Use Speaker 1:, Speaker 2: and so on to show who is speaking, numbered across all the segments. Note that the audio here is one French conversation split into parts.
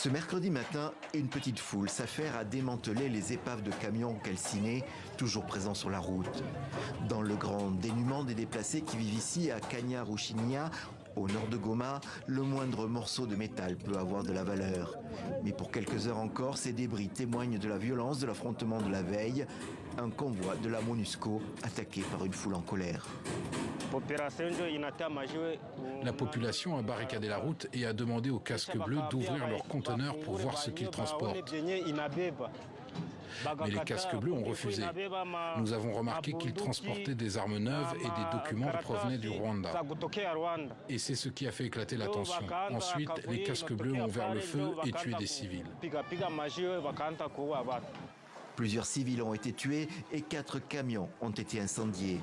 Speaker 1: Ce mercredi matin, une petite foule s'affaire à démanteler les épaves de camions calcinés, toujours présents sur la route. Dans le grand dénuement des déplacés qui vivent ici à Kanya-Ruchinia, au nord de Goma, le moindre morceau de métal peut avoir de la valeur. Mais pour quelques heures encore, ces débris témoignent de la violence de l'affrontement de la veille, un convoi de la MONUSCO attaqué par une foule en colère.
Speaker 2: La population a barricadé la route et a demandé aux casques bleus d'ouvrir leurs conteneurs pour voir ce qu'ils transportent. Mais les casques bleus ont refusé. Nous avons remarqué qu'ils transportaient des armes neuves et des documents qui provenaient du Rwanda. Et c'est ce qui a fait éclater la tension. Ensuite, les casques bleus ont ouvert le feu et tué des civils.
Speaker 1: Plusieurs civils ont été tués et 4 camions ont été incendiés.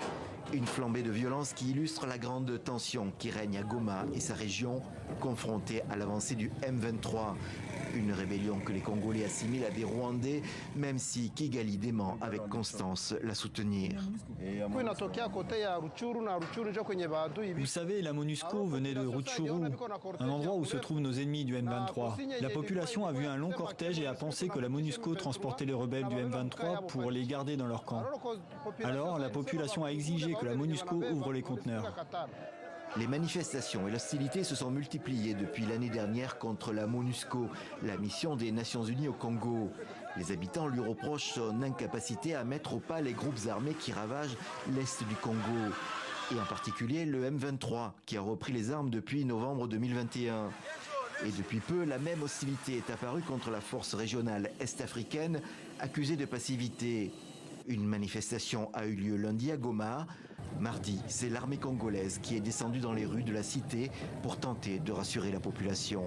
Speaker 1: Une flambée de violence qui illustre la grande tension qui règne à Goma et sa région, confrontée à l'avancée du M23. Une rébellion que les Congolais assimilent à des Rwandais, même si Kigali dément avec constance la soutenir.
Speaker 3: Vous savez, la MONUSCO venait de Rutshuru, un endroit où se trouvent nos ennemis du M23. La population a vu un long cortège et a pensé que la MONUSCO transportait les rebelles du M23 pour les garder dans leur camp. Alors, la population a exigé que la MONUSCO ouvre les conteneurs.
Speaker 1: Les manifestations et l'hostilité se sont multipliées depuis l'année dernière contre la MONUSCO, la mission des Nations Unies au Congo. Les habitants lui reprochent son incapacité à mettre au pas les groupes armés qui ravagent l'est du Congo. Et en particulier le M23, qui a repris les armes depuis novembre 2021. Et depuis peu, la même hostilité est apparue contre la force régionale est-africaine, accusée de passivité. Une manifestation a eu lieu lundi à Goma. Mardi, c'est l'armée congolaise qui est descendue dans les rues de la cité pour tenter de rassurer la population.